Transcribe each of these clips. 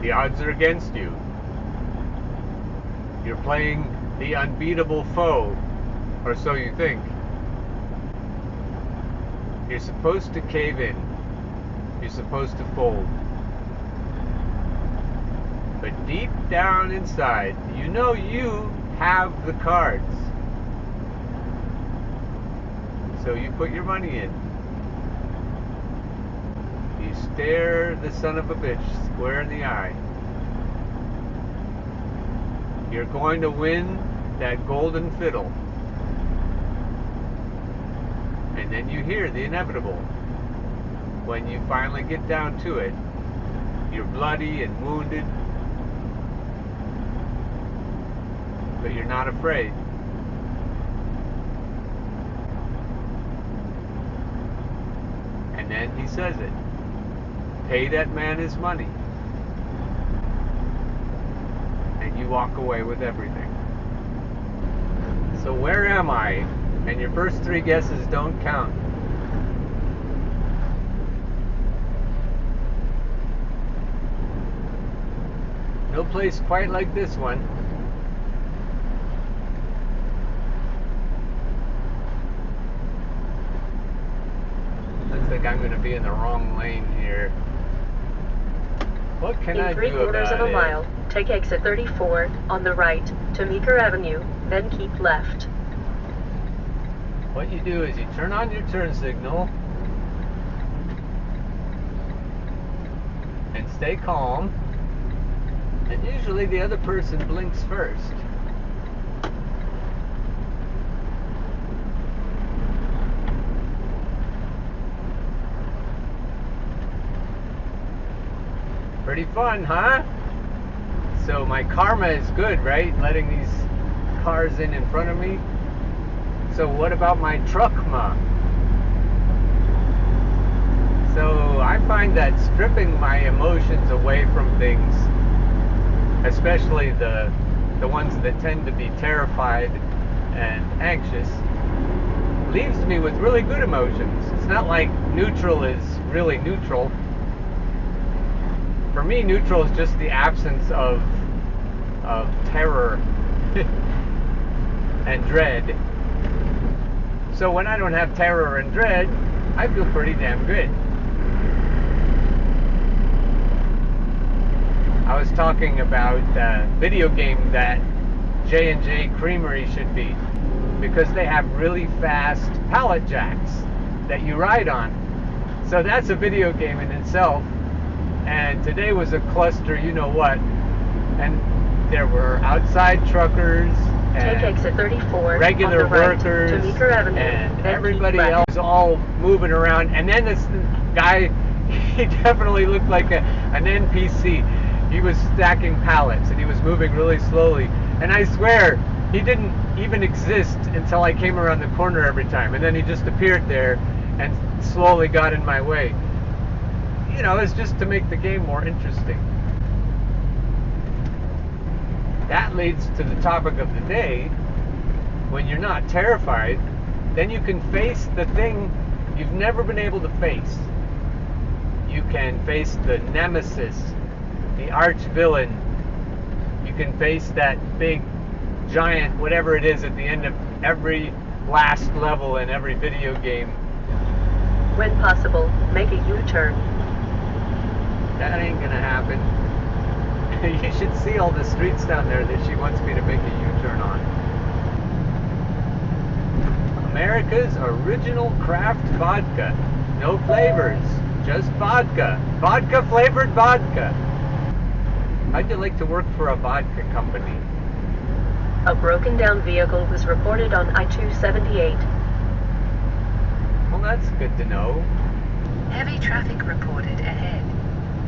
The odds are against you. You're playing the unbeatable foe, or so you think. You're supposed to cave in. You're supposed to fold. But deep down inside, you know you have the cards. So you put your money in. You stare the son of a bitch square in the eye. You're going to win that golden fiddle. And then you hear the inevitable. When you finally get down to it, you're bloody and wounded, but you're not afraid. And then he says it. Pay that man his money. And you walk away with everything. So where am I? And your first three guesses don't count. No place quite like this one. Looks like I'm going to be in the wrong lane here. What can I do about it? In 3/4 of a mile, take exit 34 on the right to Meeker Avenue, then keep left. What you do is you turn on your turn signal and stay calm, and usually the other person blinks first. Pretty fun, huh? So my karma is good, right? Letting these cars in front of me. So what about my truckma? So I find that stripping my emotions away from things, especially the ones that tend to be terrified and anxious, leaves me with really good emotions. It's not like neutral is really neutral. For me, neutral is just the absence of terror and dread. So when I don't have terror and dread, I feel pretty damn good. I was talking about a video game that J&J Creamery should be, because they have really fast pallet jacks that you ride on. So that's a video game in itself. And today was a cluster, you know what, and there were outside truckers and take exit 34 regular on the right workers to Meeker Avenue, and then everybody keep left. else all moving around. And then this guy, he definitely looked like an NPC. He was stacking pallets and he was moving really slowly. And I swear, he didn't even exist until I came around the corner every time. And then he just appeared there and slowly got in my way. You know, it's just to make the game more interesting. That leads to the topic of the day. When you're not terrified, then you can face the thing you've never been able to face. You can face the nemesis, the arch villain. You can face that big, giant, whatever it is at the end of every last level in every video game. When possible, make a U-turn. That ain't gonna happen. You should see all the streets down there that she wants me to make a U-turn on. America's original craft vodka. No flavors, just vodka. Vodka flavored vodka. How'd you like to work for a vodka company? A broken down vehicle was reported on I-278. Well, that's good to know. Heavy traffic reported ahead.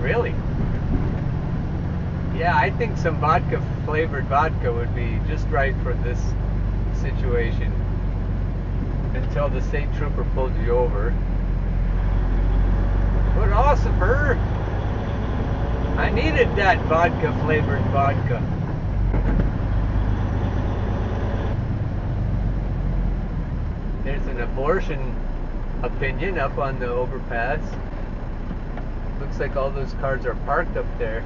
Really? Yeah, I think some vodka flavored vodka would be just right for this situation. Until the state trooper pulled you over. But Ossifer, I needed that vodka flavored vodka. There's an abortion opinion up on the overpass. Looks like all those cars are parked up there.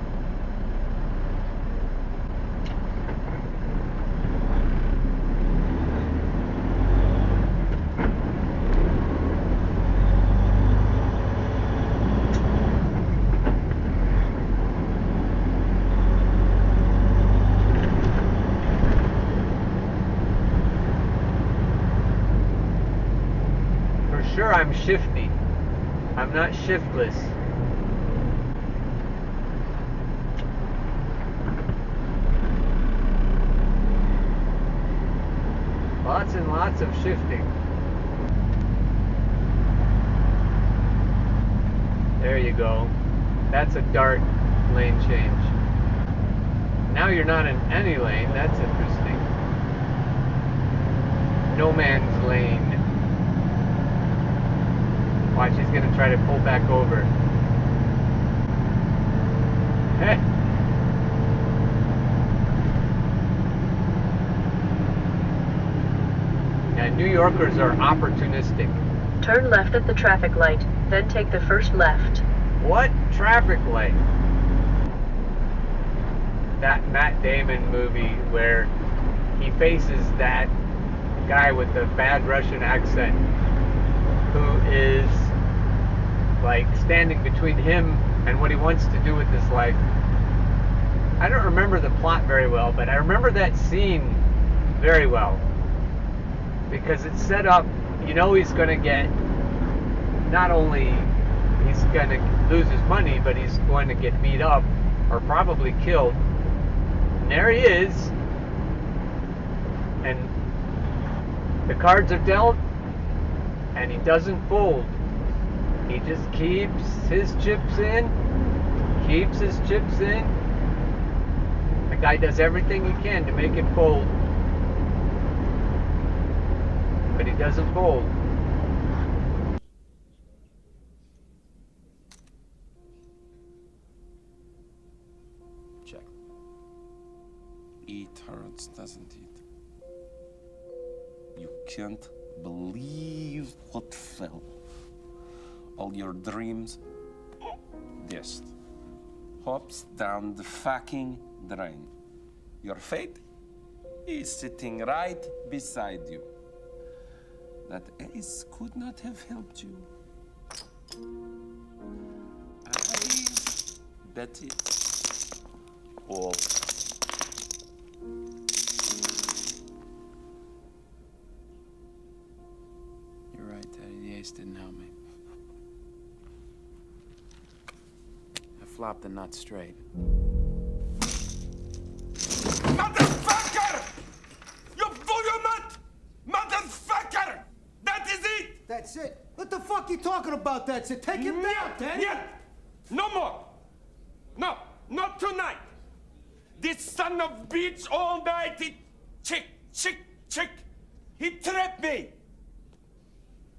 I'm not shiftless. Lots and lots of shifting. There you go. That's a dart lane change. Now you're not in any lane. That's interesting. No man's lane. Watch, he's going to try to pull back over. Yeah, New Yorkers are opportunistic. Turn left at the traffic light, then take the first left. What traffic light? That Matt Damon movie where he faces that guy with the bad Russian accent who is like standing between him and what he wants to do with his life. I don't remember the plot very well, but I remember that scene very well because it's set up, you know, he's going to get, not only he's going to lose his money, but he's going to get beat up or probably killed. And there he is, and the cards are dealt, and he doesn't fold. He just keeps his chips in, The guy does everything he can to make it fold, but he doesn't fold. Check. It hurts, doesn't it? You can't believe what fell. All your dreams, just hops down the fucking drain. Your fate is sitting right beside you. That ace could not have helped you. I bet it all. You're right, Teddy. The ace didn't help me. I flopped the nut straight. Motherfucker! You volume motherfucker! That is it! That's it. What the fuck you talking about? That's it. Take him down, Teddy. Yeah. No more. No, not tonight. This son of bitch all night, he chick. He trapped me.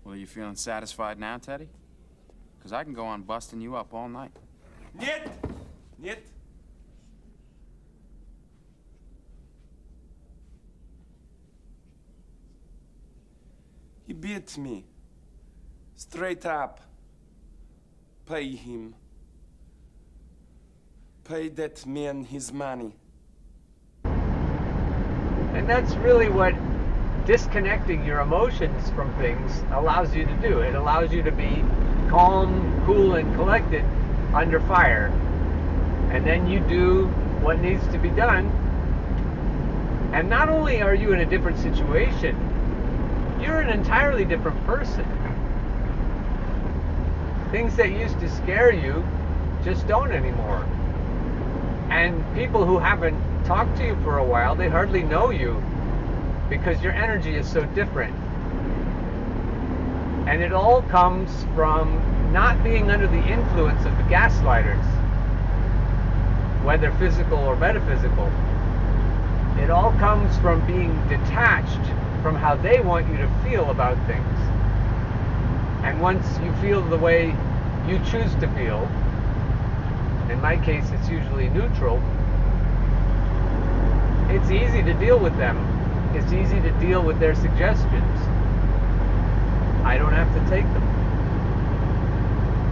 Well, you feeling satisfied now, Teddy? Because I can go on busting you up all night. Нет. He beat me. Straight up. Pay him. Pay that man his money. And that's really what disconnecting your emotions from things allows you to do. It allows you to be calm, cool, and collected under fire. And then you do what needs to be done. And not only are you in a different situation, you're an entirely different person. Things that used to scare you just don't anymore. And people who haven't talked to you for a while, they hardly know you because your energy is so different. And it all comes from not being under the influence of the gaslighters, whether physical or metaphysical. It all comes from being detached from how they want you to feel about things. And once you feel the way you choose to feel, in my case it's usually neutral, it's easy to deal with them. It's easy to deal with their suggestions. I don't have to take them.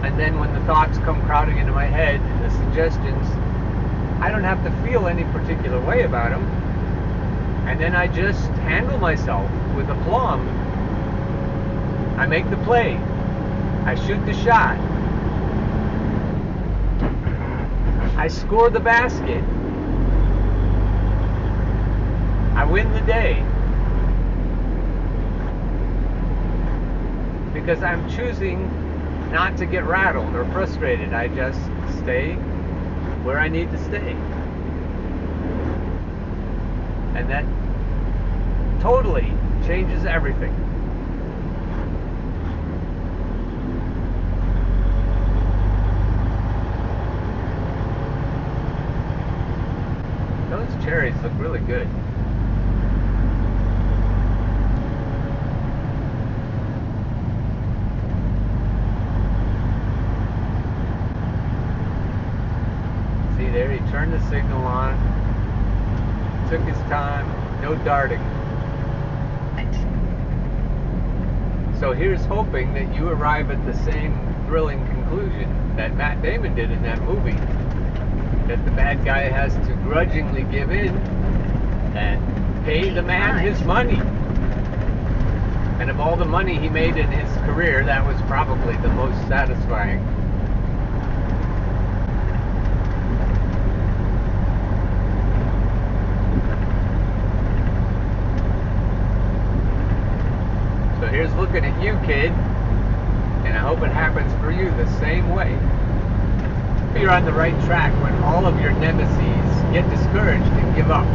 And then when the thoughts come crowding into my head and the suggestions, I don't have to feel any particular way about them. And then I just handle myself with aplomb. I make the play. I shoot the shot. I score the basket. I win the day. Because I'm choosing not to get rattled or frustrated. I just stay where I need to stay. And that totally changes everything. Those cherries look really good. See there, he turned the signal on, took his time, no darting. So here's hoping that you arrive at the same thrilling conclusion that Matt Damon did in that movie. That the bad guy has to grudgingly give in and pay the man his money. And of all the money he made in his career, that was probably the most satisfying. So here's looking at you, kid, and I hope it happens for you the same way. You're on the right track when all of your nemesis get discouraged and give up.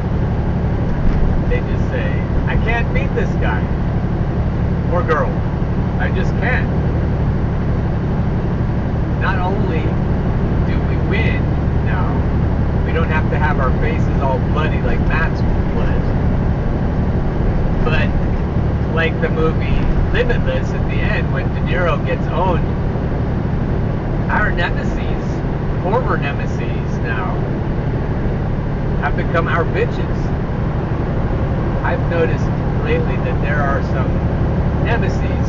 They just say, I can't beat this guy or girl. I just can't. Not only do we win now, we don't have to have our faces all bloody like Matt's was, but like the movie Limitless at the end when De Niro gets owned, our nemesis, former nemesis now, have become our bitches. I've noticed lately that there are some nemesis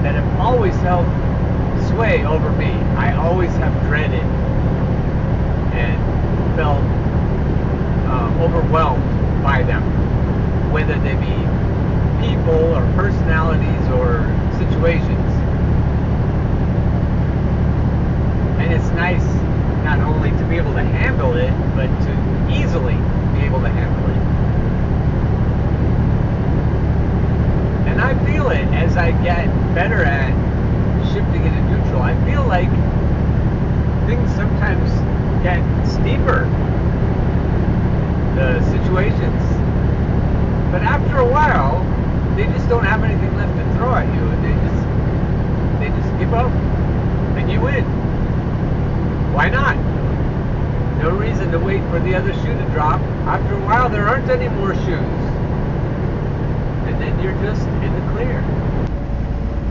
that have always held sway over me. I always have dreaded and felt overwhelmed by them, whether they be people or personalities or situations. And it's nice not only to be able to handle it, but to easily be able to handle it. And I feel it as I get better at shifting into neutral. I feel like things sometimes get steeper, the situations. But after a while, they just don't have anything left to throw at you, and they just give up, and you win. Why not? No reason to wait for the other shoe to drop. After a while, there aren't any more shoes. And then you're just in the clear.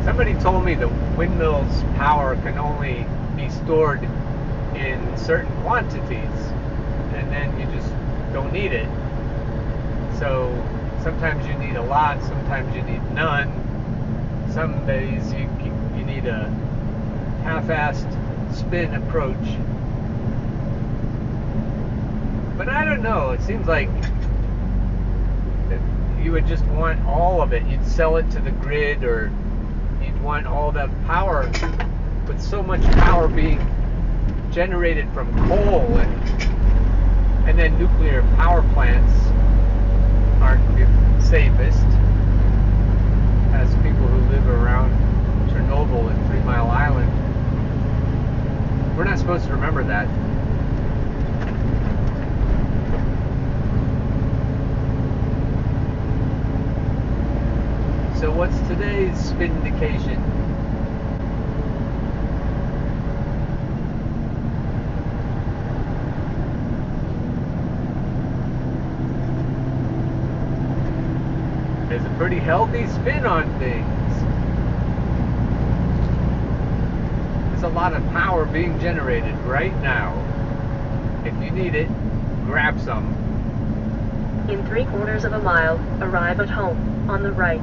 Somebody told me the windmill's power can only be stored in certain quantities, and then you just don't need it. So sometimes you need a lot, sometimes you need none. Some days you need a half-assed spin approach. But I don't know, it seems like you would just want all of it. You'd sell it to the grid, or you'd want all the power, with so much power being generated from coal and then nuclear power plants aren't the safest, as people who live around Chernobyl and 3 Mile Island. We're not supposed to remember that. So what's today's spin indication? There's a pretty healthy spin on things. There's a lot of power being generated right now. If you need it, grab some. In 3/4 of a mile, arrive at home, on the right.